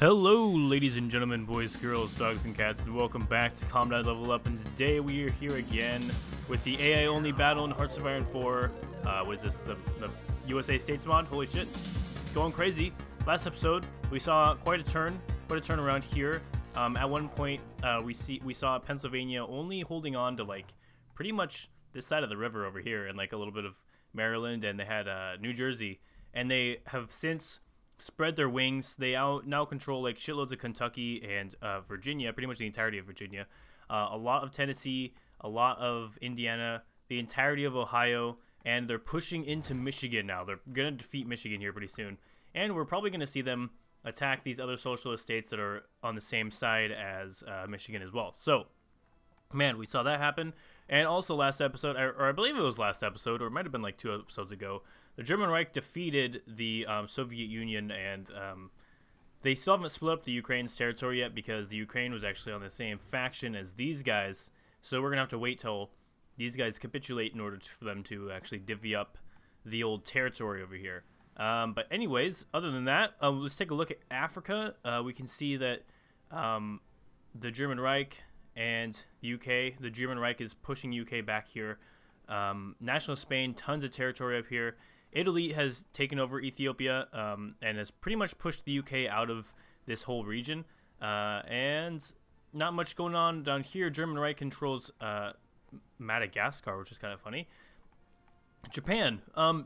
Hello, ladies and gentlemen, boys, girls, dogs, and cats, and welcome back to Combat Level Up. And today we are here again with the AI-only battle in Hearts of Iron 4. What is this? The USA States mod? Holy shit. Going crazy. Last episode, we saw quite a turn around here. At one point, we saw Pennsylvania only holding on to, like, pretty much this side of the river over here, and, like, a little bit of Maryland, and they had New Jersey. And they have since spread their wings. They now control like shitloads of Kentucky and Virginia, pretty much the entirety of Virginia, a lot of Tennessee, a lot of Indiana, the entirety of Ohio, and they're pushing into Michigan now. They're going to defeat Michigan here pretty soon, and we're probably going to see them attack these other socialist states that are on the same side as Michigan as well. So, man, we saw that happen. And also last episode, or I believe it was last episode, or it might have been like 2 episodes ago, the German Reich defeated the Soviet Union, and they still haven't split up the Ukraine's territory yet because the Ukraine was actually on the same faction as these guys. So we're going to have to wait till these guys capitulate in order for them to actually divvy up the old territory over here. But anyways, other than that, let's take a look at Africa. We can see that the German Reich and the UK, the German Reich is pushing UK back here. National Spain, tons of territory up here. Italy has taken over Ethiopia and has pretty much pushed the UK out of this whole region. And not much going on down here. German Reich controls Madagascar, which is kind of funny. Japan,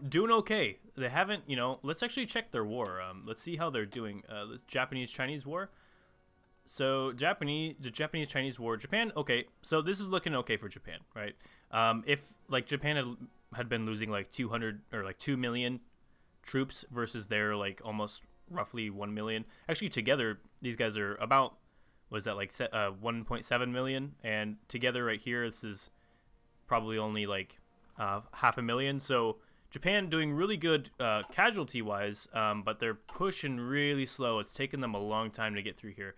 doing okay. They haven't, let's actually check their war. Let's see how they're doing. The Japanese-Chinese war. So the Japanese-Chinese war, Japan, okay. So this is looking okay for Japan, right? If like Japan had been losing like 200 or like 2 million troops versus their like almost roughly 1 million. Actually, together these guys are about, what is that, like 1.7 million, and together right here this is probably only like 500,000. So Japan doing really good casualty wise, but they're pushing really slow. It's taken them a long time to get through here.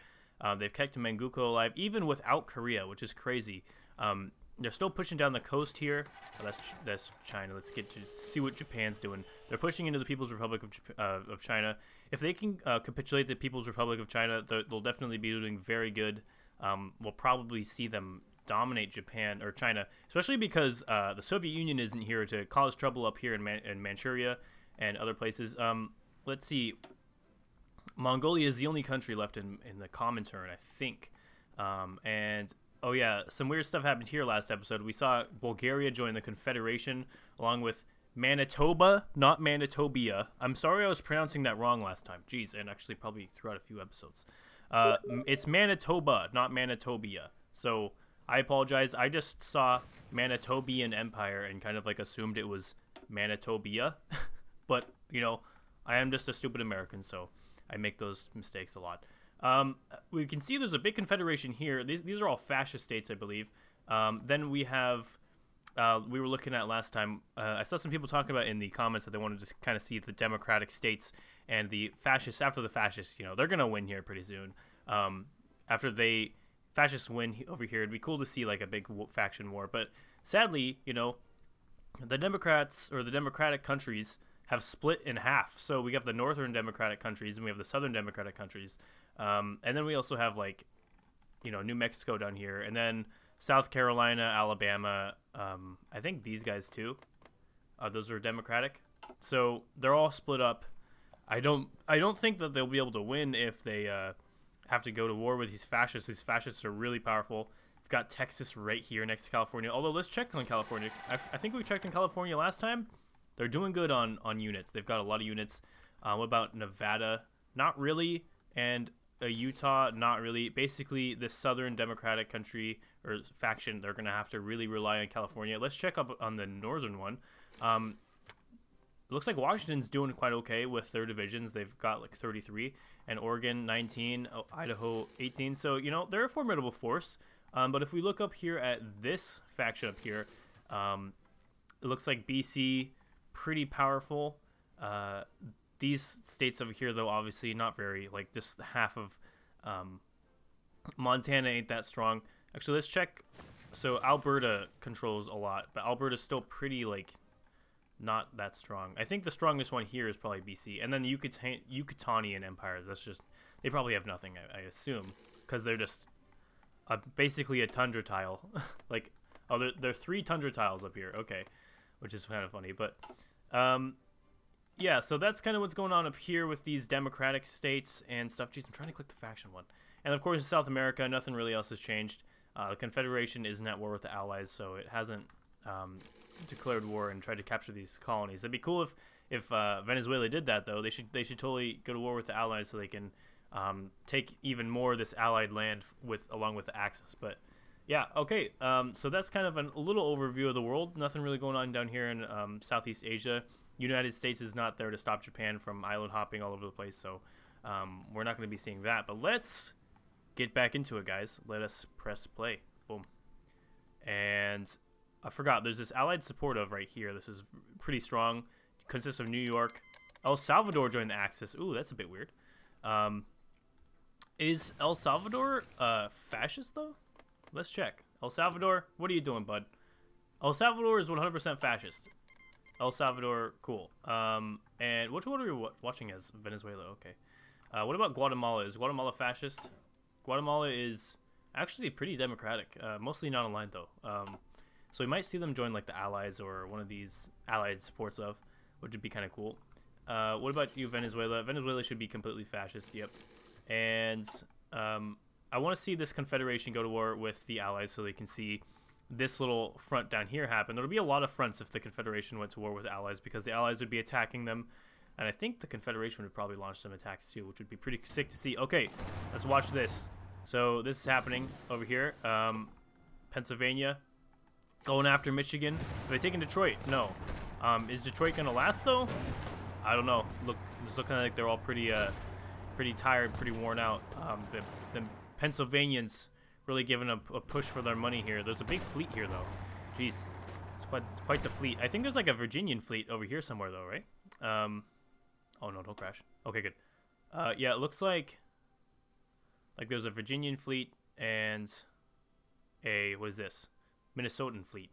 They've kept Manchukuo alive, even without Korea, which is crazy. They're still pushing down the coast here. Oh, that's China. Let's get to see what Japan's doing. They're pushing into the People's Republic of China. If they can capitulate the People's Republic of China, they'll definitely be doing very good. We'll probably see them dominate Japan or China, especially because the Soviet Union isn't here to cause trouble up here in Manchuria and other places. Let's see. Mongolia is the only country left in the Comintern, I think. And oh yeah, some weird stuff happened here last episode. We saw Bulgaria join the Confederation along with Manitoba, not Manitobia. I'm sorry I was pronouncing that wrong last time. Jeez, and actually probably throughout a few episodes. It's Manitoba, not Manitobia. So I apologize. I just saw Manitobian Empire and kind of like assumed it was Manitobia. But, I am just a stupid American, so I make those mistakes a lot. We can see there's a big confederation here. These are all fascist states, I believe. Then we have, we were looking at last time, I saw some people talking about in the comments that they wanted to kind of see the democratic states and the fascists. After the fascists, they're going to win here pretty soon. After fascists win over here, it'd be cool to see like a big faction war. But sadly, the Democrats or the democratic countries have split in half. So we have the northern democratic countries and we have the southern democratic countries. And then we also have like, New Mexico down here, and then South Carolina, Alabama. I think these guys too. Those are democratic. So they're all split up. I don't think that they'll be able to win if they have to go to war with these fascists. These fascists are really powerful. We've got Texas right here next to California. Although let's check on California. I think we checked in California last time. They're doing good on units. They've got a lot of units. What about Nevada? Not really. And Utah? Not really. Basically, the southern democratic country or faction, they're going to have to really rely on California. Let's check up on the northern one. It looks like Washington's doing quite okay with their divisions. They've got like 33. And Oregon, 19. Idaho, 18. So, they're a formidable force. But if we look up here at this faction up here, it looks like BC, pretty powerful. These states over here, though, obviously not very, like just half of Montana ain't that strong. Actually, let's check. So Alberta controls a lot, but Alberta's still pretty like not that strong. I think the strongest one here is probably BC, and then the Yucatanian Empire. They probably have nothing, I assume, because they're just basically a tundra tile. Like, oh, there are 3 tundra tiles up here. Okay, which is kind of funny, but yeah. So that's kind of what's going on up here with these democratic states and stuff. Jeez, I'm trying to click the faction one. And of course, in South America, nothing really else has changed. The Confederation isn't at war with the Allies, so it hasn't declared war and tried to capture these colonies. It'd be cool if Venezuela did that, though. They should totally go to war with the Allies so they can take even more of this allied land along with the Axis. But yeah, okay. So that's kind of a little overview of the world. Nothing really going on down here in Southeast Asia. United States is not there to stop Japan from island hopping all over the place, so we're not going to be seeing that. But let's get back into it, guys. Let us press play. Boom. And I forgot, there's this allied support of right here. This is pretty strong. It consists of New York. El Salvador joined the Axis. Ooh, that's a bit weird. Is El Salvador fascist, though? Let's check. El Salvador, what are you doing, bud? El Salvador is 100% fascist. El Salvador, cool. And which one are we watching as? Venezuela, okay. What about Guatemala? Is Guatemala fascist? Guatemala is actually pretty democratic. Mostly not aligned, though. So we might see them join, like, the Allies or one of these allied supports of, which would be kind of cool. What about you, Venezuela? Venezuela should be completely fascist, yep. And I want to see this confederation go to war with the Allies so they can see this little front down here happen. There would be a lot of fronts if the Confederation went to war with the Allies, because the Allies would be attacking them. And I think the Confederation would probably launch some attacks too, which would be pretty sick to see. Okay, let's watch this. So this is happening over here. Pennsylvania going after Michigan. Are they taking Detroit? No. Is Detroit going to last, though? I don't know. Look, it's looking like they're all pretty tired, pretty worn out. The Pennsylvanians really giving a push for their money here. There's a big fleet here, though. Jeez. It's quite the fleet. I think there's like a Virginian fleet over here somewhere, though, right? Oh, no, don't crash. Okay, good. Yeah, it looks like there's a Virginian fleet and what is this? Minnesotan fleet.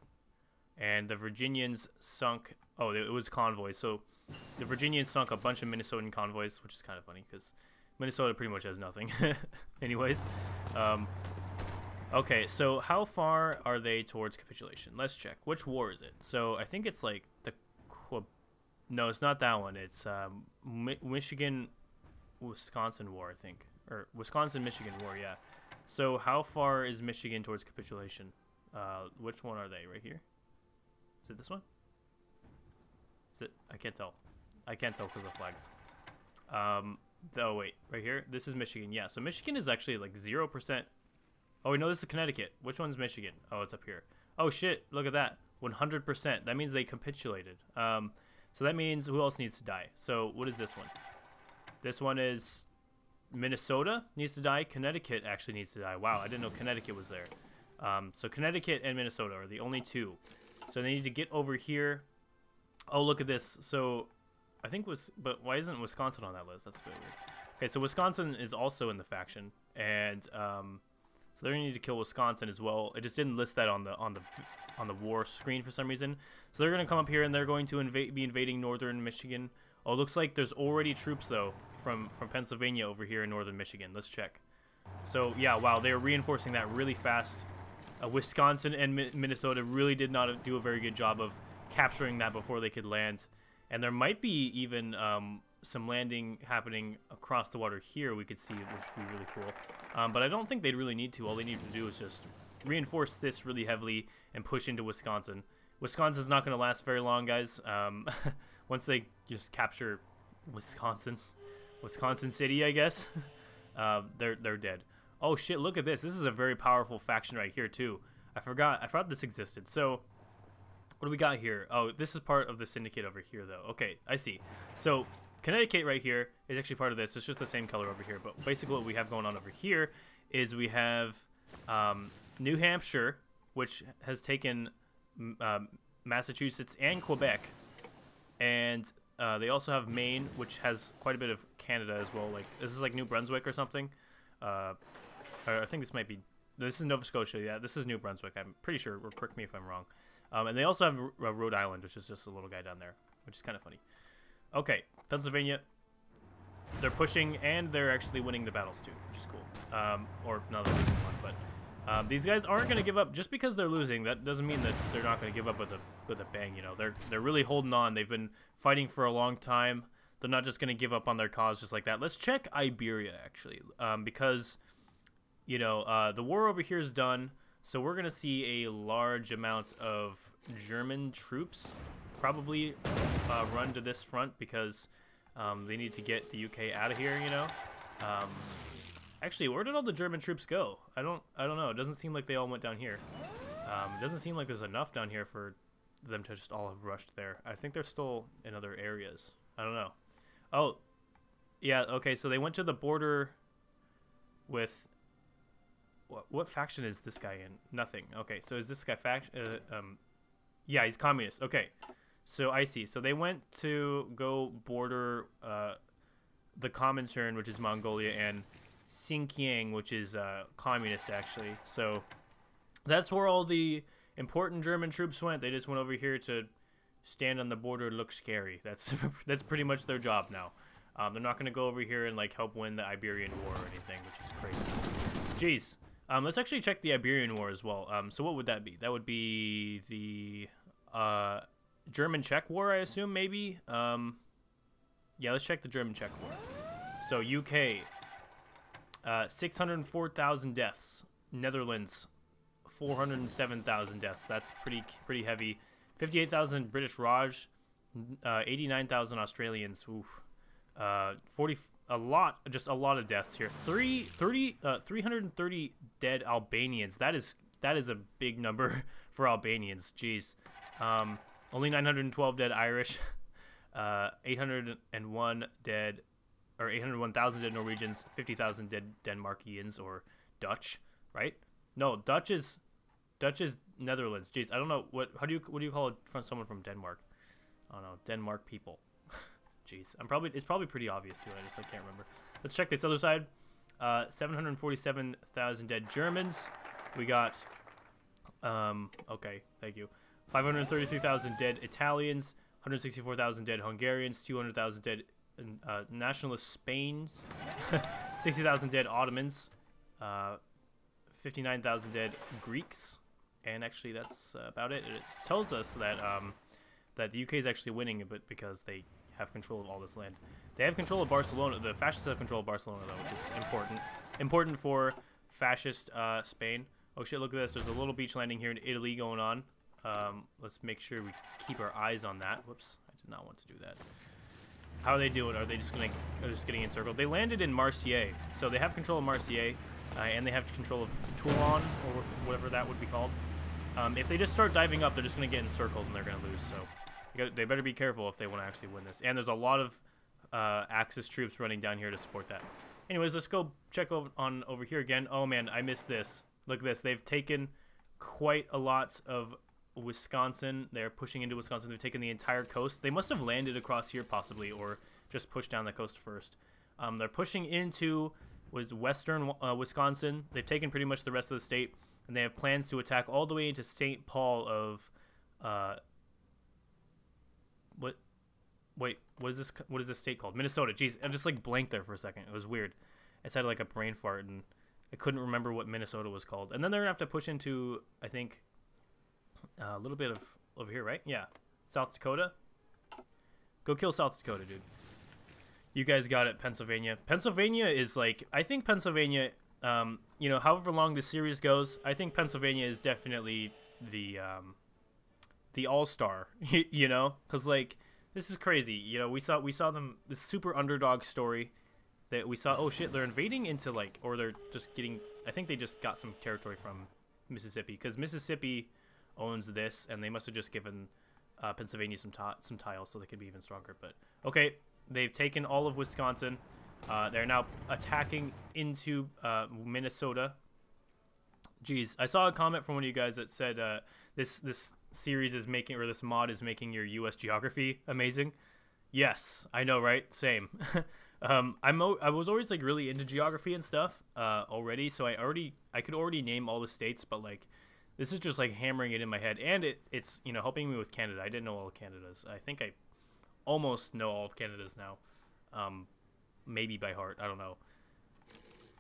And the Virginians sunk, oh, it was convoys. So the Virginians sunk a bunch of Minnesotan convoys, which is kind of funny because Minnesota pretty much has nothing. Anyways, okay, so how far are they towards capitulation? Let's check. Which war is it? So I think it's like no, it's not that one. It's Michigan-Wisconsin war, I think. Or Wisconsin-Michigan war, yeah. So how far is Michigan towards capitulation? Which one are they? Right here? Is it this one? Is it? I can't tell. I can't tell because of the flags. Oh, wait. Right here? This is Michigan. Yeah, so Michigan is actually like 0%. Oh, wait, no, this is Connecticut. Which one's Michigan? Oh, it's up here. Oh, shit. Look at that. 100%. That means they capitulated. So that means who else needs to die? So what is this one? This one is Minnesota needs to die. Connecticut actually needs to die. Wow, I didn't know Connecticut was there. So Connecticut and Minnesota are the only two. So they need to get over here. Oh, look at this. So I think but why isn't Wisconsin on that list? That's a bit weird. Okay, so Wisconsin is also in the faction, and so they're gonna need to kill Wisconsin as well. It just didn't list that on the war screen for some reason. So they're gonna come up here and they're going to be invading northern Michigan. Oh, it looks like there's already troops though from Pennsylvania over here in northern Michigan. Let's check. So yeah, wow, they are reinforcing that really fast. Wisconsin and Minnesota really did not do a very good job of capturing that before they could land. And there might be even some landing happening across the water here we could see, which would be really cool. But I don't think they'd really need to. All they need to do is just reinforce this really heavily and push into Wisconsin. Wisconsin's not going to last very long, guys. Once they just capture Wisconsin City, I guess, they're dead. Oh shit, look at this. This is a very powerful faction right here too. I forgot this existed. So what do we got here? Oh, this is part of the syndicate over here though. Okay, I see. So Connecticut right here is actually part of this. It's just the same color over here. But basically what we have going on over here is we have New Hampshire, which has taken Massachusetts and Quebec. And they also have Maine, which has quite a bit of Canada as well. Like this is like New Brunswick or something. I think this might be. This is Nova Scotia. Yeah, this is New Brunswick. I'm pretty sure. Or correct me if I'm wrong. And they also have Rhode Island, which is just a little guy down there, which is kind of funny. Okay, Pennsylvania. they're pushing, and they're actually winning the battles too, which is cool. Or no, they're losing one, but these guys aren't going to give up just because they're losing. That doesn't mean that they're not going to give up with a bang. You know, they're really holding on. They've been fighting for a long time. They're not just going to give up on their cause just like that. Let's check Iberia actually, because you know the war over here is done. So we're going to see a large amount of German troops probably run to this front because they need to get the UK out of here, you know. Actually, where did all the German troops go? I don't know. It doesn't seem like they all went down here. It doesn't seem like there's enough down here for them to just all have rushed there. I think they're still in other areas. I don't know. Oh, yeah. Okay, so they went to the border with. What faction is this guy in? Nothing. Okay, so is this guy faction? Yeah, he's communist. Okay, so I see. So they went to go border the Comintern, which is Mongolia, and Xinjiang, which is communist, actually. So that's where all the important German troops went. They just went over here to stand on the border and look scary. That's pretty much their job now. They're not going to go over here and like help win the Iberian War or anything, which is crazy. Jeez. Let's actually check the Iberian War as well. So what would that be? That would be the German-Czech War, I assume, maybe? Yeah, let's check the German-Czech War. So UK, 604,000 deaths. Netherlands, 407,000 deaths. That's pretty heavy. 58,000 British Raj, 89,000 Australians. Oof. 40. Just a lot of deaths here. 330 dead Albanians. That is a big number for Albanians. Jeez. Only 912 dead Irish. 801 dead, or 801,000 dead Norwegians. 50,000 dead Denmarkians or Dutch, right? No, Dutch is Netherlands. Jeez, I don't know what do you call it from someone from Denmark? I don't know, Denmark people. Jeez, it's probably pretty obvious too. I can't remember. Let's check this other side. 747,000 dead Germans. We got okay, thank you. 533,000 dead Italians. 164,000 dead Hungarians. 200,000 dead nationalist Spains. 60,000 dead Ottomans. 59,000 dead Greeks. And actually, that's about it. It tells us that that the UK is actually winning a bit because they have control of all this land. They have control of Barcelona. The fascists have control of Barcelona, though, which is important. Important for fascist Spain. Oh shit, look at this. There's a little beach landing here in Italy going on. Let's make sure we keep our eyes on that. Whoops, I did not want to do that. How are they doing? Are they just getting encircled? They landed in Marseille, so they have control of Marseille, and they have control of Toulon, or whatever that would be called. If they just start diving up, they're just going to get encircled, and they're going to lose, so they better be careful if they want to actually win this. And there's a lot of Axis troops running down here to support that. Anyways, let's go check over here again. Oh man, I missed this. Look at this. They've taken quite a lot of Wisconsin. They're pushing into Wisconsin. They've taken the entire coast. They must have landed across here possibly, or just pushed down the coast first. They're pushing into western Wisconsin. They've taken pretty much the rest of the state, and they have plans to attack all the way into St. Paul of what is this state called? Minnesota. Jeez, I just like blanked there for a second. It was weird. I had like a brain fart and I couldn't remember what Minnesota was called. And then they're gonna have to push into, I think, a little bit of over here, right? Yeah, South Dakota. Go kill South Dakota, dude. You guys got it, Pennsylvania. Pennsylvania is like, I think Pennsylvania, you know, however long this series goes, I think Pennsylvania is definitely the all-star, you know, because like this is crazy. You know, we saw them, this super underdog story that we saw. Oh shit, they're invading into like, or they're just getting, I think they just got some territory from Mississippi, because Mississippi owns this, and they must have just given Pennsylvania some tiles so they could be even stronger. But okay, they've taken all of Wisconsin. They're now attacking into Minnesota. Jeez, I saw a comment from one of you guys that said this series is making, or this mod is making your U.S. geography amazing. Yes, I know, right? Same. I was always like really into geography and stuff already, so I could already name all the states, but like this is just like hammering it in my head, and it's you know, helping me with Canada. I didn't know all of Canada's. I think I almost know all of Canada's now. maybe by heart. I don't know.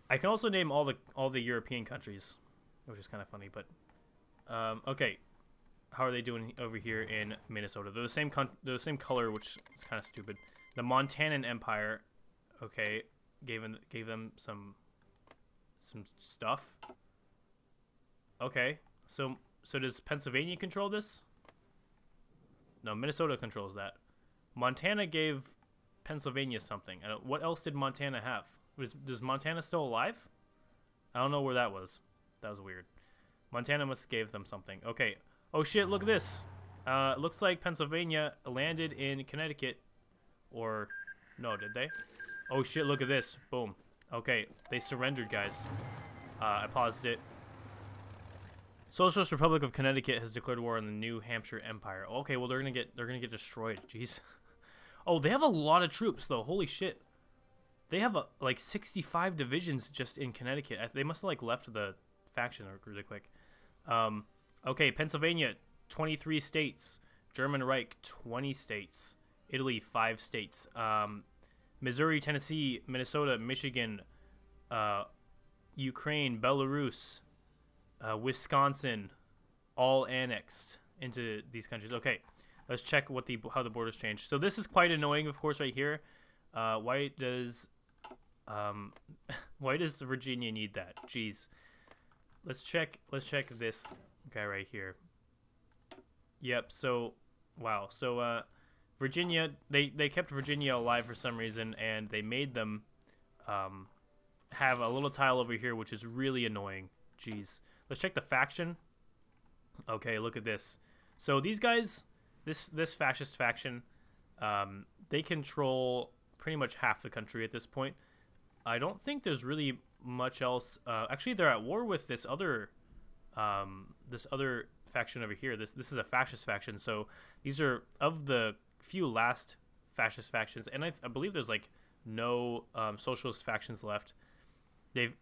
I can also name all the European countries, which is kind of funny. But okay, how are they doing over here in Minnesota? They're the same color, which is kind of stupid. The Montanan Empire, okay, gave them some stuff. Okay, so does Pennsylvania control this? No, Minnesota controls that. Montana gave Pennsylvania something. What else did Montana have? Does Montana still alive? I don't know where that was. That was weird. Montana must have gave them something. Okay. Oh shit, look at this. Looks like Pennsylvania landed in Connecticut. Or, no, did they? Oh shit, look at this. Boom. Okay, they surrendered, guys. I paused it. Socialist Republic of Connecticut has declared war on the New Hampshire Empire. Okay, well they're gonna get destroyed. Jeez. Oh, they have a lot of troops though. Holy shit. They have like 65 divisions just in Connecticut. They must have like left the faction really quick. Okay, Pennsylvania, 23 states. German Reich, 20 states. Italy, 5 states. Missouri, Tennessee, Minnesota, Michigan, Ukraine, Belarus, Wisconsin, all annexed into these countries. Okay, let's check how the borders changed. So this is quite annoying, of course, right here. Why does Virginia need that? Jeez. Let's check this guy right here. Yep. So wow. So Virginia, they kept Virginia alive for some reason, and they made them have a little tile over here, which is really annoying. Jeez. Let's check the faction. Okay, look at this. So these guys, this fascist faction, they control pretty much half the country at this point. I don't think there's really much else. Actually, they're at war with this other faction over here. This is a fascist faction. So these are of the few last fascist factions, and I believe there's like no socialist factions left. They've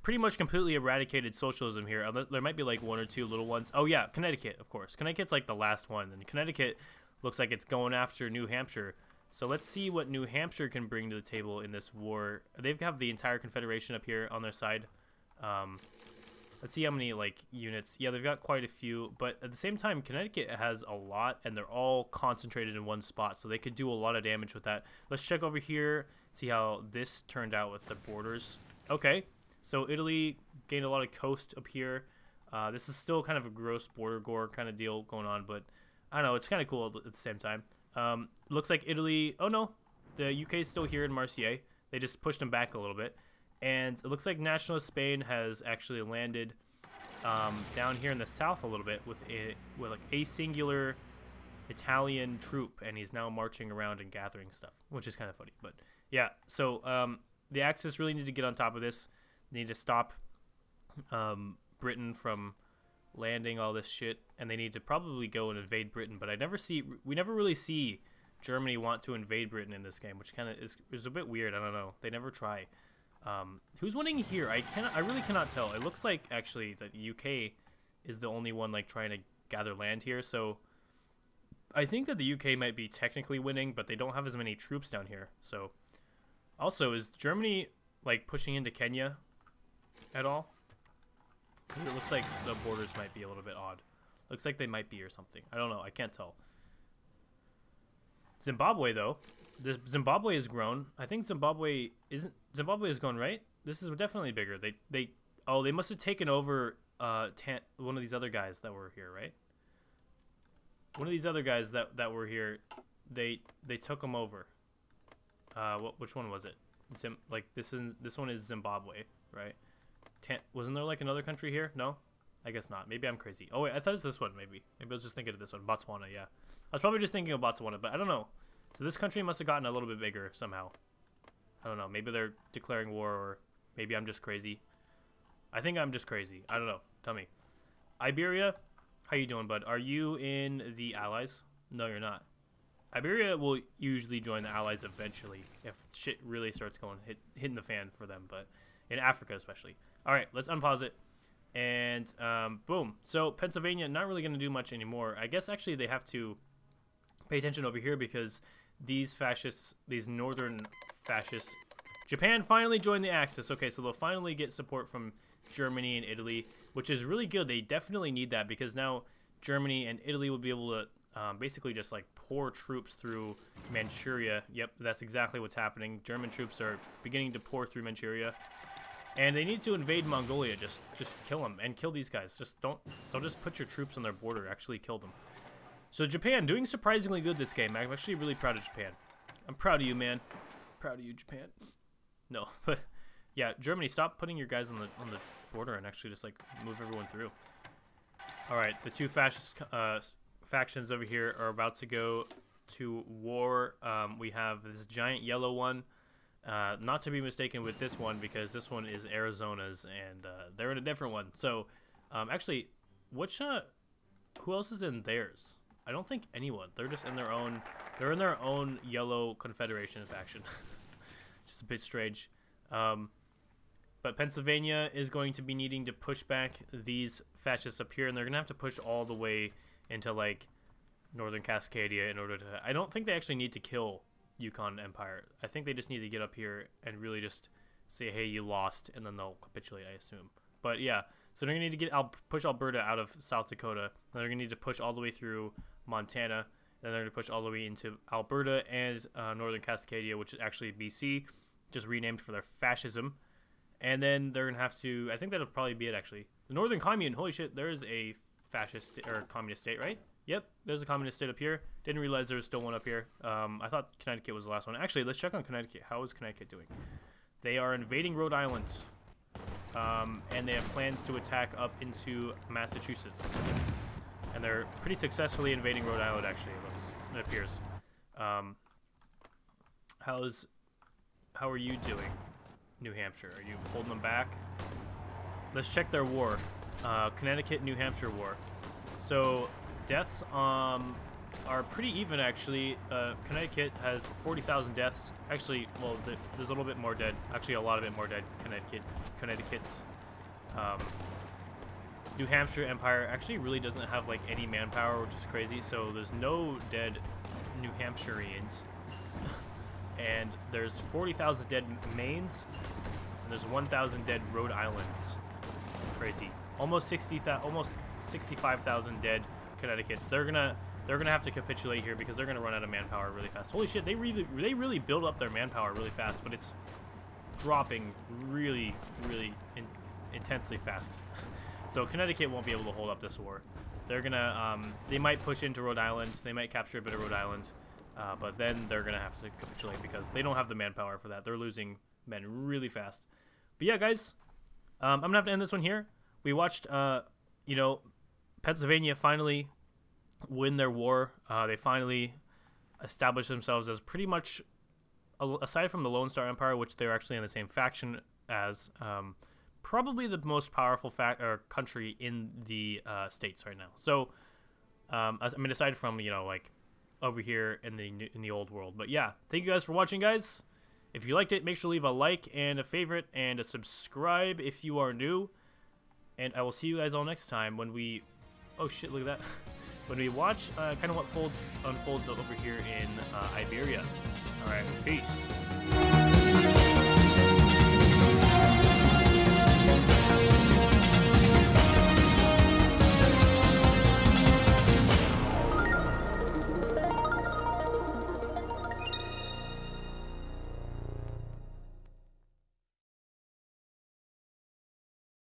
pretty much completely eradicated socialism here. Unless there might be like one or two little ones. Oh yeah, Connecticut, of course. Connecticut's like the last one, and Connecticut looks like it's going after New Hampshire. So let's see what New Hampshire can bring to the table in this war. They have the entire Confederation up here on their side. Let's see how many like units. Yeah, they've got quite a few, but at the same time, Connecticut has a lot, and they're all concentrated in one spot, so they could do a lot of damage with that. Let's check over here, see how this turned out with the borders. Okay, so Italy gained a lot of coast up here. This is still kind of a gross border gore kind of deal going on, but I don't know, it's kind of cool at the same time. Looks like Italy, oh no, the UK is still here in Marseille. They just pushed them back a little bit. And it looks like nationalist Spain has actually landed down here in the south a little bit with like a singular Italian troop, and he's now marching around and gathering stuff, which is kind of funny. But yeah, so the Axis really need to get on top of this. They need to stop Britain from landing all this shit, and they need to probably go and invade Britain. But we never really see Germany want to invade Britain in this game, which kind of is a bit weird. I don't know. They never try. Who's winning here? I really cannot tell. It looks like actually that the UK is the only one like trying to gather land here. So I think that the UK might be technically winning, but they don't have as many troops down here. So also, is Germany like pushing into Kenya at all? It looks like the borders might be a little bit odd. Looks like they might be or something. I don't know. I can't tell. Zimbabwe though. Zimbabwe has grown. I think Zimbabwe has grown, right? This is definitely bigger. They must have taken over one of these other guys that were here, right? One of these other guys that were here, they took them over. Which one was it? This one is Zimbabwe, right? Wasn't there like another country here? No, I guess not. Maybe I'm crazy. Oh wait, I thought it was this one. Maybe I was just thinking of this one. Botswana, yeah. I was probably just thinking of Botswana, but I don't know. So this country must have gotten a little bit bigger somehow. I don't know. Maybe they're declaring war, or maybe I'm just crazy. I think I'm just crazy. I don't know. Tell me. Iberia, how you doing, bud? Are you in the Allies? No, you're not. Iberia will usually join the Allies eventually if shit really starts hitting the fan for them, but in Africa especially. All right, let's unpause it. And boom. So Pennsylvania, not really going to do much anymore. I guess actually they have to pay attention over here because these northern fascists Japan finally joined the Axis. Okay, so they'll finally get support from Germany and Italy, which is really good. They definitely need that because now Germany and Italy will be able to basically just like pour troops through Manchuria. Yep, that's exactly what's happening. German troops are beginning to pour through Manchuria, and they need to invade Mongolia. Just kill them and kill these guys. Just don't just put your troops on their border. Actually kill them. So Japan doing surprisingly good this game. I'm actually really proud of Japan. I'm proud of you, man. Proud of you, Japan. No, but yeah, Germany, stop putting your guys on the border and actually just like move everyone through. All right, the two fascist factions over here are about to go to war. We have this giant yellow one, not to be mistaken with this one because this one is Arizona's and they're in a different one. So actually, who else is in theirs? I don't think anyone. They're just in their own. They're in their own yellow confederation faction. Just a bit strange. But Pennsylvania is going to be needing to push back these fascists up here, and they're going to have to push all the way into, like, northern Cascadia in order to... I don't think they actually need to kill Yukon Empire. I think they just need to get up here and really just say, hey, you lost, and then they'll capitulate, I assume. But, yeah, so they're going to need to push Alberta out of South Dakota. Then they're going to need to push all the way through Montana. Then they're going to push all the way into Alberta and northern Cascadia, which is actually BC, just renamed for their fascism. And then they're going to have to, I think that'll probably be it, actually. The Northern Commune, holy shit, there is a fascist or communist state, right? Yep, there's a communist state up here. Didn't realize there was still one up here. I thought Connecticut was the last one. Actually, let's check on Connecticut. How is Connecticut doing? They are invading Rhode Island. And they have plans to attack up into Massachusetts. And they're pretty successfully invading Rhode Island, actually, it appears. How are you doing, New Hampshire? Are you holding them back? Let's check their war. Connecticut-New Hampshire war. So deaths are pretty even, actually. Connecticut has 40,000 deaths. Actually, well, there's a little bit more dead. Actually, a lot of it more dead. Connecticut's. New Hampshire Empire actually really doesn't have like any manpower, which is crazy. So there's no dead New Hampshireans. And there's 40,000 dead Maines, and there's 1,000 dead Rhode Islands. Crazy. Almost 65,000 dead Connecticut's. They're gonna have to capitulate here because they're gonna run out of manpower really fast. Holy shit! They really build up their manpower really fast, but it's dropping really intensely fast. So Connecticut won't be able to hold up this war. They're gonna they might push into Rhode Island. They might capture a bit of Rhode Island. But then they're going to have to capitulate because they don't have the manpower for that. They're losing men really fast. But yeah, guys, I'm going to have to end this one here. We watched, you know, Pennsylvania finally win their war. They finally established themselves as pretty much, aside from the Lone Star Empire, which they're actually in the same faction as, probably the most powerful country in the States right now. So, I mean, aside from, you know, like, over here in the old world. But yeah, thank you guys for watching, guys. If you liked it, make sure to leave a like and a favorite and a subscribe if you are new. And I will see you guys all next time when we... Oh shit, look at that. When we watch kind of what unfolds over here in Iberia. Alright, peace.